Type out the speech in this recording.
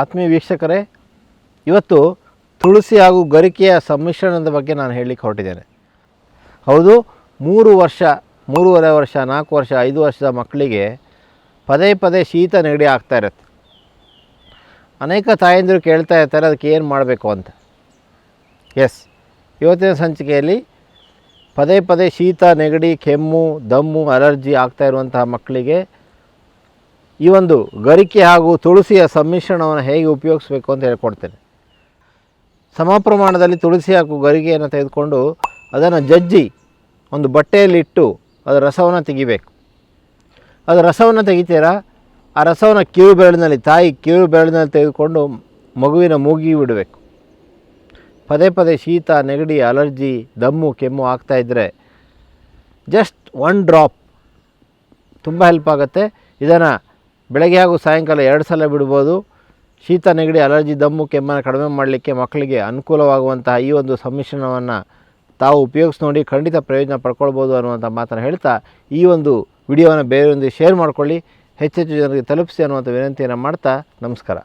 ಆತ್ಮೀಯ ವೀಕ್ಷಕರೇ, ಇವತ್ತು ತುಳಸಿ ಹಾಗೂ ಗರಿಕೆಯ ಸಮ್ಮಿಶ್ರಣದ ಬಗ್ಗೆ ನಾನು ಹೇಳಲಿಕ್ಕೆ ಹೊರಟಿದ್ದೇನೆ. ಹೌದು, 3 ವರ್ಷ, 3.5 ವರ್ಷ, 4 ವರ್ಷ, 5 ವರ್ಷದ ಮಕ್ಕಳಿಗೆ ಪದೇ ಪದೇ ಶೀತ ನೆಗಡಿ ಆಗ್ತಾ ಇರುತ್ತೆ. ಅನೇಕ ತಾಯಂದಿರು ಕೇಳ್ತಾ ಇರ್ತಾರೆ ಅದಕ್ಕೆ ಏನು ಮಾಡಬೇಕು ಅಂತ. ಇವತ್ತಿನ ಸಂಚಿಕೆಯಲ್ಲಿ ಪದೇ ಪದೇ ಶೀತ ನೆಗಡಿ, ಕೆಮ್ಮು, ದಮ್ಮು, ಅಲರ್ಜಿ ಆಗ್ತಾ ಇರುವಂತಹ ಮಕ್ಕಳಿಗೆ ಈ ಒಂದು ಗರಿಕೆ ಹಾಗೂ ತುಳಸಿಯ ಸಮ್ಮಿಶ್ರಣವನ್ನು ಹೇಗೆ ಉಪಯೋಗಿಸಬೇಕು ಅಂತ ಹೇಳ್ಕೊಡ್ತೇನೆ. ಸಮ ಪ್ರಮಾಣದಲ್ಲಿ ತುಳಸಿ ಹಾಗೂ ಗರಿಕೆಯನ್ನು ತೆಗೆದುಕೊಂಡು ಅದನ್ನು ಜಜ್ಜಿ ಒಂದು ಬಟ್ಟೆಯಲ್ಲಿಟ್ಟು ಅದರ ರಸವನ್ನು ತೆಗಿಬೇಕು. ಅದರ ರಸವನ್ನು ತೆಗಿತೀರಾ, ಆ ರಸವನ್ನು ಕಿರು ಬೆರಳಿನಲ್ಲಿ, ತಾಯಿ ಕಿರು ಬೆರಳಿನಲ್ಲಿ ತೆಗೆದುಕೊಂಡು ಮಗುವಿನ ಮೂಗಿಗೆ ಬಿಡಬೇಕು. ಪದೇ ಪದೇ ಶೀತ, ನೆಗಡಿ, ಅಲರ್ಜಿ, ದಮ್ಮು, ಕೆಮ್ಮು ಆಗ್ತಾಯಿದ್ದರೆ ಜಸ್ಟ್ 1 ಡ್ರಾಪ್ ತುಂಬ ಹೆಲ್ಪ್ ಆಗುತ್ತೆ. ಇದನ್ನು ಬೆಳಗ್ಗೆ ಹಾಗೂ ಸಾಯಂಕಾಲ 2 ಸಲ ಬಿಡ್ಬೋದು. ಶೀತ, ನೆಗಡಿ, ಅಲರ್ಜಿ, ದಮ್ಮು, ಕೆಮ್ಮನ್ನು ಕಡಿಮೆ ಮಾಡಲಿಕ್ಕೆ ಮಕ್ಕಳಿಗೆ ಅನುಕೂಲವಾಗುವಂತಹ ಈ ಒಂದು ಸಮ್ಮಿಶ್ರಣವನ್ನು ತಾವು ಉಪಯೋಗಿಸಿ ನೋಡಿ, ಖಂಡಿತ ಪ್ರಯೋಜನ ಪಡ್ಕೊಳ್ಬೋದು ಅನ್ನುವಂಥ ಮಾತನ್ನು ಹೇಳ್ತಾ ಈ ಒಂದು ವಿಡಿಯೋವನ್ನು ಬೇರೆಯೊಂದಿಗೆ ಶೇರ್ ಮಾಡಿಕೊಳ್ಳಿ, ಹೆಚ್ಚೆಚ್ಚು ಜನರಿಗೆ ತಲುಪಿಸಿ ಅನ್ನುವಂಥ ವಿನಂತಿಯನ್ನು ಮಾಡ್ತಾ ನಮಸ್ಕಾರ.